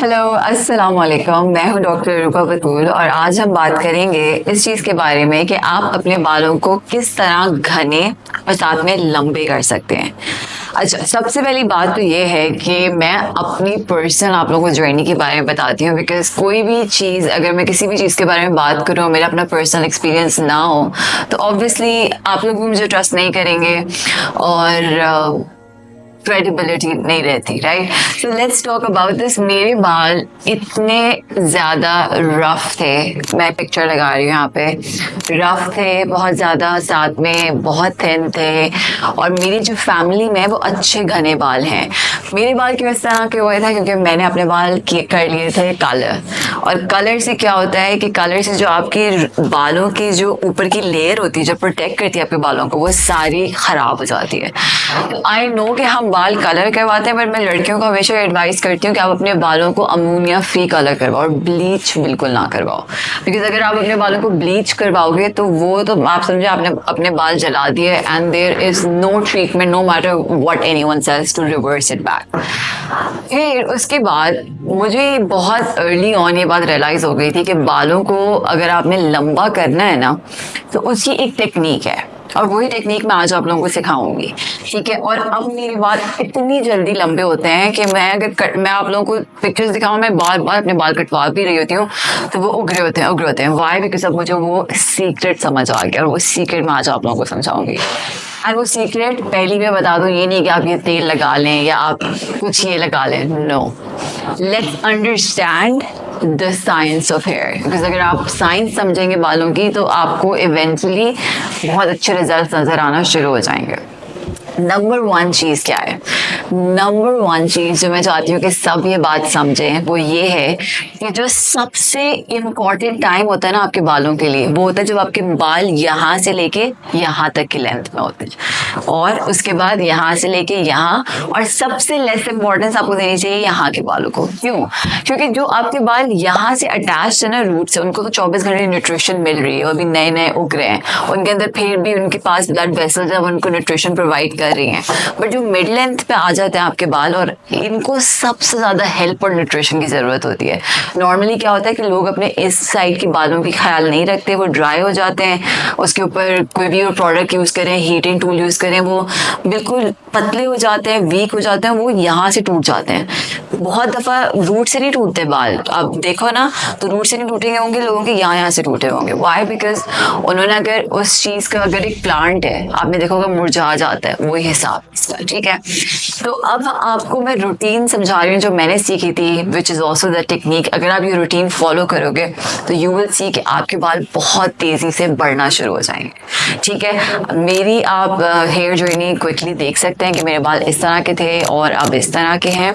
Hello, अस्सलाम वालेकुम। मैं हूं डॉक्टर रूपा बतूल और आज हम बात करेंगे इस चीज़ के बारे में कि आप अपने बालों को किस तरह घने और साथ में लंबे कर सकते हैं। अच्छा, सबसे पहली बात तो ये है कि मैं अपनी पर्सनल आप लोगों को जर्नी के बारे में बताती हूँ, बिकॉज कोई भी चीज़, अगर मैं किसी भी चीज़ के बारे में बात करूँ, मेरा अपना पर्सनल एक्सपीरियंस ना हो तो ऑब्वियसली आप लोग भी मुझे ट्रस्ट नहीं करेंगे और क्रेडिबिलिटी नहीं रहती, right. So let's talk about this. मेरे बाल इतने ज़्यादा रफ थे, मैं पिक्चर लगा रही हूँ यहाँ पे, रफ थे बहुत ज़्यादा, साथ में बहुत थिन थे और मेरी जो फैमिली में वो अच्छे घने बाल हैं। मेरे बाल क्यों इस तरह के हुए थे? क्योंकि मैंने अपने बाल कर लिए थे कलर, और कलर से क्या होता है कि कलर से जो आपकी बालों की जो ऊपर की लेयर होती है जो प्रोटेक्ट करती है आपके बालों को, वो सारी ख़राब हो जाती है। आई नो कि हम बाल कलर करवाते हैं, बट मैं लड़कियों को हमेशा एडवाइस करती हूँ कि आप अपने बालों को अमोनिया फ्री कलर करवाओ और ब्लीच बिल्कुल ना करवाओ, बिकॉज अगर आप अपने बालों को ब्लीच करवाओगे तो वो तो आप समझे आपने अपने बाल जला दिए, and there is no treatment no matter what anyone says to reverse it back. फिर उसके बाद मुझे बहुत अर्ली ऑन ये बात रियलाइज हो गई थी कि बालों को अगर आपने लंबा करना है ना तो उसकी एक टेक्निक है, और वही टेक्निक मैं आज आप लोगों को सिखाऊंगी, ठीक है। और अब मेरे बाल इतनी जल्दी लंबे होते हैं कि मैं आप लोगों को पिक्चर्स दिखाऊं, मैं बार बार अपने बाल कटवा भी रही होती हूँ तो वो उगरे होते हैं। वाई? बिकॉज अब मुझे वो सीक्रेट समझ आ गया, और वो सीक्रेट मैं आज आप लोगों को समझाऊंगी। और वो सीक्रेट पहली मैं बता दूं, ये नहीं कि आप ये तेल लगा लें या आप कुछ ये लगा लें, no, let's understand the science of hair. Because अगर आप साइंस समझेंगे बालों की तो आपको इवेंचुअली बहुत अच्छे रिजल्ट नजर आना शुरू हो जाएंगे। नंबर वन चीज़ क्या है? नंबर वन चीज़ जो मैं चाहती हूँ कि सब ये बात समझें वो ये है कि जो सबसे इम्पॉर्टेंट टाइम होता है ना आपके बालों के लिए, वो होता है जब आपके बाल यहाँ से लेके यहाँ तक की लेंथ में होते हैं, और उसके बाद यहाँ से लेके यहाँ, और सबसे लेस इम्पोर्टेंस आपको देनी चाहिए यहाँ के बालों को। क्यों? क्योंकि जो आपके बाल यहाँ से अटैच है ना रूट से, उनको तो 24 घंटे न्यूट्रिशन मिल रही है, अभी नए नए उग रहे हैं, उनके अंदर फिर भी उनके पास ब्लड वेसल्स है, उनको न्यूट्रिशन प्रोवाइड कर रही हैं। बट जो मिड लेंथ पे आ जाते हैं आपके बाल, और इनको सबसे ज्यादा हेल्प और न्यूट्रिशन की जरूरत होती है। नॉर्मली क्या होता है कि लोग अपने इस साइड के बालों की ख्याल नहीं रखते, वो ड्राई हो जाते हैं, उसके ऊपर कोई भी प्रोडक्ट यूज करें, हीटिंग टूल यूज करें, वो बिल्कुल पतले हो जाते हैं, वीक हो जाते हैं, वो यहाँ से टूट जाते हैं। बहुत दफा रूट से नहीं टूटते बाल, आप देखो ना तो रूट से नहीं टूटेंगे होंगे, लोगों के यहाँ से टूटे होंगे। वाई? बिकॉज उन्होंने अगर उस चीज का, अगर एक प्लांट है आपने देखोगे मुरझा जाता है, वही हिसाब इसका, ठीक है। तो अब आपको मैं रूटीन समझा रही हूँ जो मैंने सीखी थी, which is also the technique. अगर आप ये रूटीन फॉलो करोगे तो यू विल सी कि आपके बाल बहुत तेजी से बढ़ना शुरू हो जाएंगे, ठीक है। मेरी आप हेयर जर्नी क्विकली देख सकते हैं कि मेरे बाल इस तरह के थे और अब इस तरह के हैं,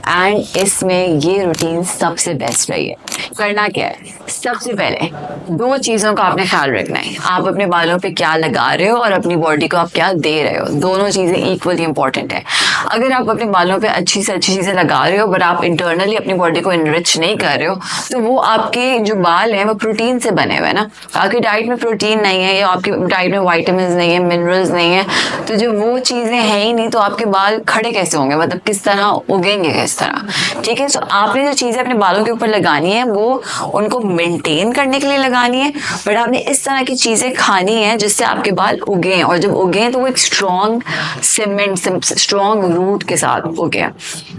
एंड इसमें ये रूटीन सबसे बेस्ट रही है। करना क्या है? सबसे पहले दो चीज़ों का आपने ख्याल रखना है, आप अपने बालों पे क्या लगा रहे हो और अपनी बॉडी को आप क्या दे रहे हो, दोनों चीज़ें इक्वली इंपॉर्टेंट है। अगर आप अपने बालों पे अच्छी से अच्छी चीज़ें लगा रहे हो बट आप इंटरनली अपनी बॉडी को इनरिच नहीं कर रहे हो, तो वो आपके जो बाल हैं वो प्रोटीन से बने हुए हैं ना, आपकी डाइट में प्रोटीन नहीं है या आपकी डाइट में वाइटामिन नहीं है, मिनरल्स नहीं है, तो जो वो चीज़ें हैं ही नहीं, तो आपके बाल खड़े कैसे होंगे, मतलब किस तरह उगेंगे किस तरह, ठीक है। तो आपने जो चीज़ें अपने बालों के ऊपर लगानी है वो उनको मेंटेन करने के लिए लगानी है, बट आपने इस तरह की चीज़ें खानी है जिससे आपके बाल उगें, और जब उगें तो वो एक स्ट्रॉन्ग सीमेंट, स्ट्रॉन्ग रूट के साथ उगें।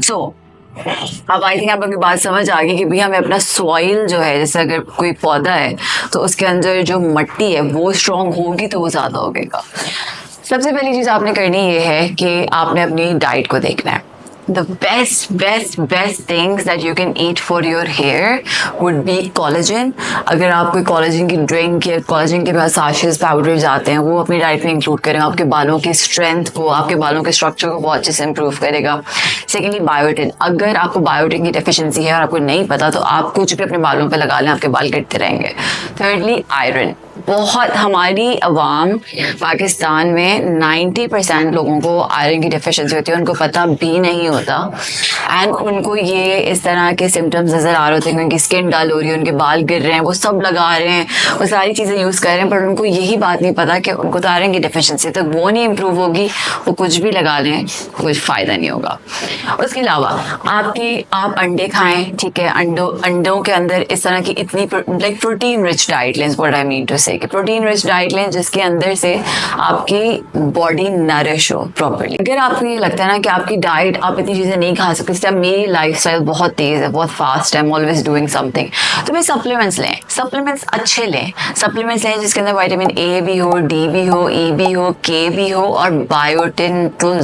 सो अब आई थिंक आप लोगों की बात समझ आ गई कि भाई हमें अपना सॉइल जो है, जैसे अगर कोई पौधा है तो उसके अंदर जो मिट्टी है वो स्ट्रॉन्ग होगी तो वो ज़्यादा उगेगा। सबसे पहली चीज़ आपने करनी ये है कि आपने अपनी डाइट को देखना है। The best things that you can eat for your hair would be collagen. अगर आप कोई कोलेजन की ड्रिंक या कोलेजन के बाद साशेस पाउडर्स आते हैं, वो अपनी डाइट में इंक्लूड करें, आपके बालों की स्ट्रेंथ को, आपके बालों के स्ट्रक्चर को बहुत अच्छे से इंप्रूव करेगा। सेकेंडली बायोटिन, अगर आपको बायोटिन की डेफिशिएंसी है और आपको नहीं पता तो आप कुछ भी अपने बालों पे लगा लें, आपके बाल गिरते रहेंगे। थर्डली आयरन, बहुत हमारी अवाम पाकिस्तान में 90% लोगों को आयरन की डेफिशिएंसी होती है, उनको पता भी नहीं होता एंड उनको ये इस तरह के सिम्टम्स नज़र आ रहे होते हैं, उनकी स्किन डल हो रही है, उनके बाल गिर रहे हैं, वो सब लगा रहे हैं, वो सारी चीज़ें यूज़ कर रहे हैं, पर उनको यही बात नहीं पता कि उनको तो आयरन की डेफिशिएंसी तक वो नहीं इम्प्रूव होगी, वो कुछ भी लगा लें कुछ फ़ायदा नहीं होगा। उसके अलावा आप अंडे खाएं, ठीक है, अंडों के अंदर इस तरह की इतनी लाइक प्रोटीन रिच डाइट लें, व्हाट आई मीन टू से कि प्रोटीन रिच डाइट लें जिसके अंदर से आपकी बॉडी नरिश हो प्रॉपर्ली। अगर आपको ये लगता है ना कि आपकी डाइट आप इतनी चीज़ें नहीं खा सकते, जैसे मेरी लाइफस्टाइल बहुत तेज़ है, बहुत फास्ट है, I am always doing something, तो भाई सप्लीमेंट्स लें, सप्लीमेंट्स अच्छे लें, सप्लीमेंट्स लें जिसके अंदर विटामिन ए भी हो, डी भी हो, ई भी हो, के भी हो और बायोटिन तो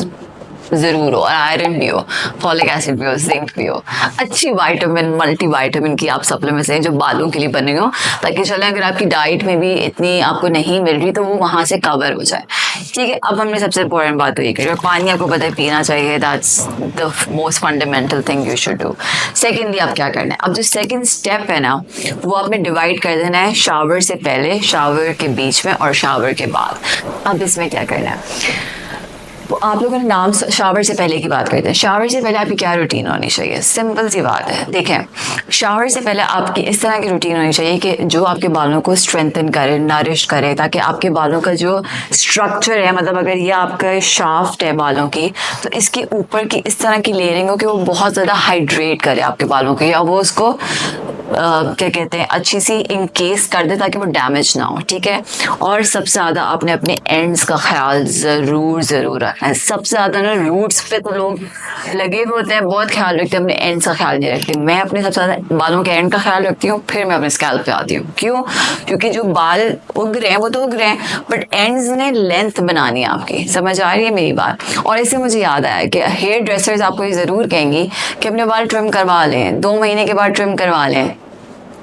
ज़रूर हो और आयरन भी हो, फॉलिक एसिड भी हो, जिंक भी हो, अच्छी वाइटामिन मल्टी वाइटामिन की आप सप्लीमेंट्स लें जो बालों के लिए बने हो, ताकि चलें अगर आपकी डाइट में भी इतनी आपको नहीं मिल रही तो वो वहाँ से कवर हो जाए। ठीक है, अब हमने सबसे इंपॉर्टेंट बात तो ये करी, पानी आपको पता है पीना चाहिए, that's the most fundamental thing you should do. Secondly आप क्या करना है, अब जो सेकेंड स्टेप है ना वो आपने डिवाइड कर देना है शावर से पहले, शावर के बीच में और शावर के बाद। अब इसमें क्या करना है, तो आप लोगों ने नाम शावर से पहले की बात करते हैं, शावर से पहले आपकी क्या रूटीन होनी चाहिए, सिंपल सी बात है। देखें, शावर से पहले आपकी इस तरह की रूटीन होनी चाहिए कि जो आपके बालों को स्ट्रेंथन करे, नरिश करे, ताकि आपके बालों का जो स्ट्रक्चर है, मतलब अगर ये आपका शाफ्ट है बालों की, तो इसके ऊपर की इस तरह की लेयरिंग हो कि वो बहुत ज़्यादा हाइड्रेट करे आपके बालों को, या वो उसको क्या कहते हैं अच्छी सी इनकेस कर दे ताकि वो डैमेज ना हो। ठीक है, और सबसे ज़्यादा आपने अपने एंड्स का ख्याल ज़रूर रखना है। सबसे ज़्यादा ना रूट्स पे तो लोग लगे हुए होते हैं, बहुत ख्याल रखते हैं, अपने एंड्स का ख्याल नहीं रखते। मैं अपने सबसे ज़्यादा बालों के एंड का ख्याल रखती हूँ, फिर मैं अपने स्कैल्प पे आती हूँ। क्यों? क्योंकि जो बाल उग रहे हैं वो तो उग रहे हैं, बट एंड्स ने लेंथ बनानी है आपकी। समझ आ रही है मेरी बात? और इससे मुझे याद आया कि हेयर ड्रेसर्स आपको ये ज़रूर कहेंगी कि अपने बाल ट्रिम करवा लें, 2 महीने के बाद ट्रिम करवा लें।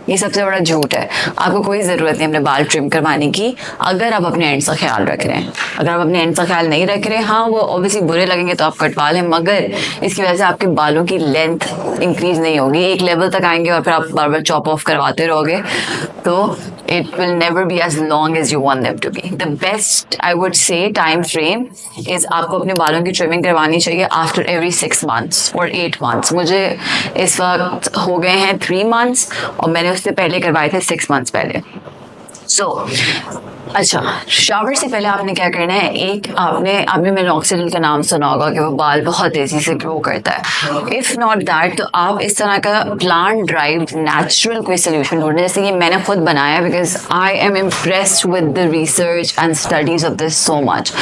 ये सबसे बड़ा झूठ है। आपको कोई ज़रूरत नहीं अपने बाल ट्रिम करवाने की अगर आप अपने एंड्स का ख्याल रख रहे हैं। अगर आप अपने एंड्स का ख्याल नहीं रख रहे, हाँ वो ऑब्वियसली बुरे लगेंगे तो आप कटवा लें, मगर इसकी वजह से आपके बालों की लेंथ इंक्रीज नहीं होगी, एक लेवल तक आएंगे और फिर आप बार बार चॉप ऑफ करवाते रहोगे, तो it will never be as long as you want them to be. The best I would say time frame is आपको अपने बालों की ट्रिमिंग करवानी चाहिए after every 6 months or 8 months. मुझे इस वक्त हो गए हैं 3 months और मैंने उससे पहले करवाए थे 6 months पहले। अच्छा, शावर से पहले आपने क्या करना है, एक आपने मिनॉक्सिडिल का नाम सुना होगा कि वो बाल बहुत तेज़ी से ग्रो करता है। इफ़ नॉट दैट तो आप इस तरह का प्लांट ड्राइव नेचुरल कोई सोल्यूशन ढूंढें, जैसे ये मैंने खुद बनाया because I am impressed with the research and studies of this so much.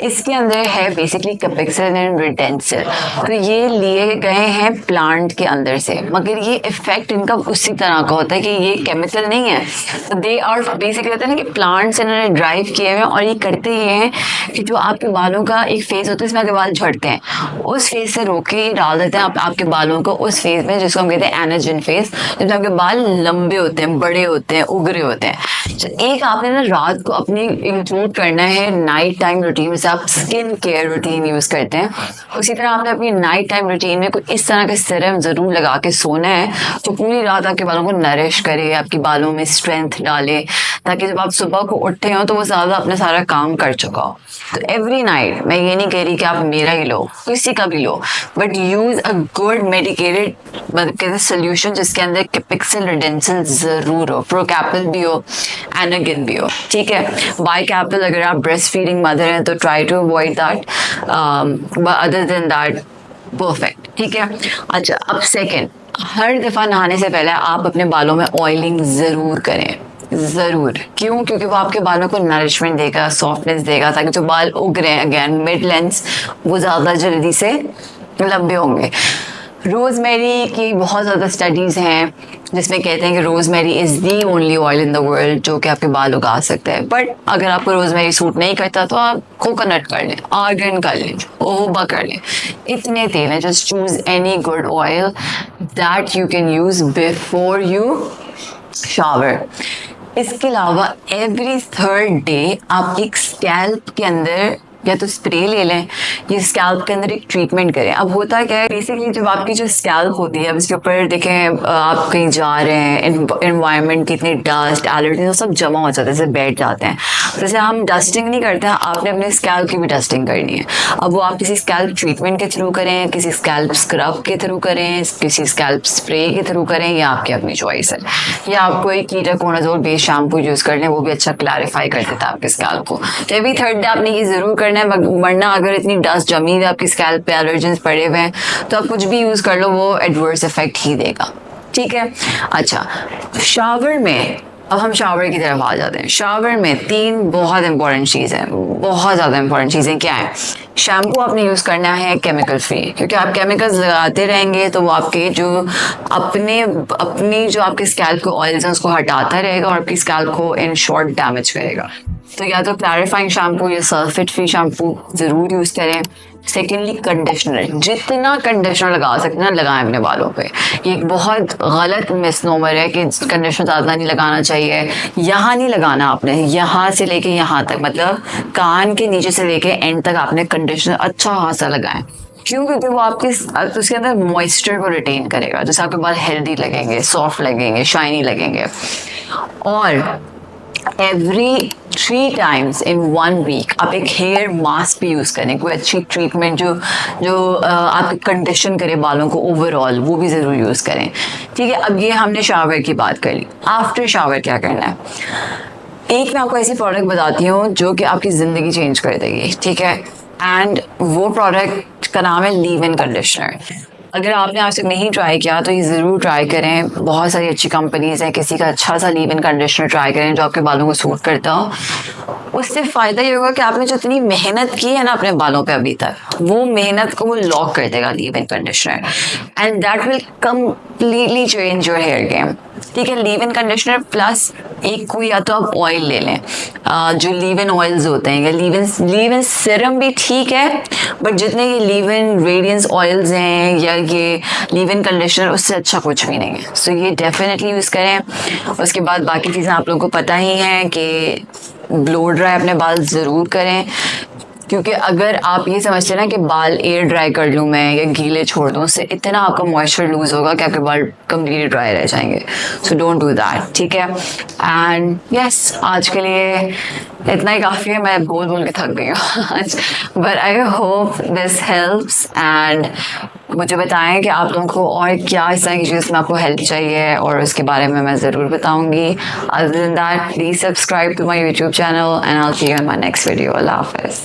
इसके अंदर है बेसिकली कैपेक्सिलिन एंड रिटेंसिल, तो ये लिए गए हैं प्लांट के अंदर से, मगर ये इफेक्ट इनका उसी तरह का होता है कि ये केमिकल नहीं है। दे आर बेसिकली होता है ना कि प्लांट से इन्होंने ड्राइव किए हुए हैं, और ये करते ये हैं कि जो आपके बालों का एक फेज होता है इसमें आपके बाल झड़ते हैं, उस फेज से रोक के डाल देते हैं आपके बालों को उस फेज में जिसको हम कहते हैं एनर्जिन फेज, जब आपके बाल लंबे होते हैं, बड़े होते हैं, उगरे होते हैं। तो एक आपने ना रात को अपनी इंक्लूड करना है नाइट टाइम रूटीन में, आप स्किन केयर रूटीन यूज करते हैं, उसी तरह आपने अपनी नाइट टाइम रूटीन में कोई इस तरह का सीरम जरूर लगा के सोना है तो पूरी रात आपके बालों को नरिश करे, आपके बालों में स्ट्रेंथ डाले, ताकि जब आप सुबह को उठते हो तो वो ज़्यादा अपना सारा काम कर चुका हो। तो एवरी नाइट, मैं ये नहीं कह रही कि आप मेरा ही लो, किसी का भी लो, but use a good medicated solution जिसके अंदर कैपेक्सिल रिटेंसिल जरूर हो, प्रोकैपिल भी हो, एनागिन भी हो। ठीक है, बाइकैपिल अगर आप ब्रेस्ट फीडिंग मदर हैं तो try to avoid that, other than that perfect. ठीक है, अच्छा अब सेकेंड, हर दफ़ा नहाने से पहले आप अपने बालों में ऑयलिंग ज़रूर करें, ज़रूर। क्यों? क्योंकि वो आपके बालों को नरिशमेंट देगा, सॉफ्टनेस देगा, ताकि जो बाल उग रहे हैं अगेन मिड लेंथ वो ज़्यादा जल्दी से लंबे होंगे। रोज़मेरी की बहुत ज़्यादा स्टडीज़ हैं जिसमें कहते हैं कि rosemary is the only oil in the world जो कि आपके बाल उगा सकता है, बट अगर आपको रोज़मेरी सूट नहीं करता तो आप कोकोनट कर लें, आर्गन कर लें, ओहोबा कर लें, इतने तेल हैं। Just choose any good oil that you can use before you shower. इसके अलावा एवरी 3rd डे आप एक स्कैल्प के अंदर या तो स्प्रे ले लें, ये स्कैल्प के अंदर एक ट्रीटमेंट करें। अब होता क्या है, बेसिकली जब आपकी जो स्कैल्प होती है, अब इसके ऊपर देखें आप कहीं जा रहे हैं, एनवायरनमेंट की इतनी डस्ट एलर्जी सब जमा हो जाता है, जैसे बैठ जाते हैं। जैसे हम डस्टिंग नहीं करते हैं, आपने अपने स्कैल्प की भी डस्टिंग करनी है। अब वो आप किसी स्कैल्प ट्रीटमेंट के थ्रू करें, किसी स्कैल्प स्क्रब के थ्रू करें, किसी स्कैल्प स्प्रे के थ्रू करें, या आपकी अपनी चॉइस है। या आप कोई कीटोकोनाजोल बेस्ड शैम्पू यूज कर लें, वो भी अच्छा क्लैरिफाई कर देता है आपके स्कैल्प को। तो एवरी थर्ड डे आपने ये जरूर करना है, वरना अगर इतनी डस्ट जमी हुई है आपकी स्कैल्प पे, एलर्जेंस पड़े हुए हैं, तो आप कुछ भी यूज कर लो, वो एडवर्स इफेक्ट ही देगा। ठीक है। अच्छा, शावर में, अब हम शावर की तरफ आ जाते हैं। शावर में 3 बहुत इंपॉर्टेंट चीज़ें, बहुत ज़्यादा इंपॉर्टेंट चीज़ें क्या हैं। शैम्पू आपने यूज़ करना है केमिकल फ्री, क्योंकि आप केमिकल्स लगाते रहेंगे तो वो आपके जो अपनी जो आपके स्कैल्प के ऑयल्स हैं उसको हटाता रहेगा और आपकी स्कैल्प को इन शॉर्ट डैमेज करेगा। तो या तो क्लैरिफाइंग शैम्पू या सल्फेट फ्री शैम्पू ज़रूर यूज़ करें। सेकेंडली कंडीशनर, जितना कंडीशनर लगा सकते हैं लगाएं अपने बालों पे। ये एक बहुत गलत मिसनोमर है कि कंडीशनर ज़्यादा नहीं लगाना चाहिए। यहाँ नहीं लगाना आपने, यहाँ से लेके यहाँ तक, मतलब कान के नीचे से लेके एंड तक आपने कंडीशनर अच्छा खासा लगाएं। क्यों? क्योंकि वो आपके उसके अंदर मॉइस्चर को रिटेन करेगा, जिससे आपके बाल हेल्दी लगेंगे, सॉफ्ट लगेंगे, शाइनी लगेंगे। और एवरी 3 times in 1 week आप एक हेयर मास्क भी यूज़ करें, कोई अच्छी ट्रीटमेंट जो आप कंडीशन करे बालों को ओवरऑल, वो भी ज़रूर यूज़ करें। ठीक है। अब ये हमने शावर की बात कर ली। आफ्टर शावर क्या करना है? एक मैं आपको ऐसी प्रोडक्ट बताती हूँ जो कि आपकी ज़िंदगी चेंज कर देगी। ठीक है। एंड वो प्रोडक्ट का नाम है लीव इन कंडीशनर। अगर आपने आज तक नहीं ट्राई किया तो ये ज़रूर ट्राई करें। बहुत सारी अच्छी कंपनीज़ हैं, किसी का अच्छा सा लीव इन कंडीशनर ट्राई करें जो आपके बालों को सूट करता हो। उससे फ़ायदा ये होगा कि आपने जितनी मेहनत की है ना अपने बालों पे अभी तक, वो मेहनत को वो लॉक कर देगा leave in conditioner, and that will completely change your hair game. ठीक है। लीव इन कंडीशनर प्लस एक कोई या तो आप ऑयल ले लें, जो लीव इन ऑयल्स होते हैं, या लीव इन सीरम भी ठीक है, बट जितने ये लीव इन रेडियंस ऑयल्स हैं या ये लीव इन कंडीशनर, उससे अच्छा कुछ भी नहीं है। सो ये डेफिनेटली यूज़ करें। उसके बाद बाकी चीज़ें आप लोगों को पता ही हैं कि ब्लो ड्राई अपने बाल ज़रूर करें, क्योंकि अगर आप ये समझते हैं ना कि बाल एयर ड्राई कर लूँ मैं या गीले छोड़ दूँ, उससे इतना आपका मॉइस्चर लूज होगा कि आपके बाल कम्प्लीटली ड्राई रह जाएंगे। So don't do that. ठीक है। एंड यस, आज के लिए इतना ही काफ़ी है। मैं बोल बोल के थक गई हूँ आज, but I hope this helps. And मुझे बताएं कि आप लोगों को और क्या इस तरह की चीज़ में आपको हेल्प चाहिए, और उसके बारे में मैं ज़रूर बताऊँगी। Other than that, please subscribe to my YouTube channel and I will see you in my next video. अल्लाह हाफ़िज़।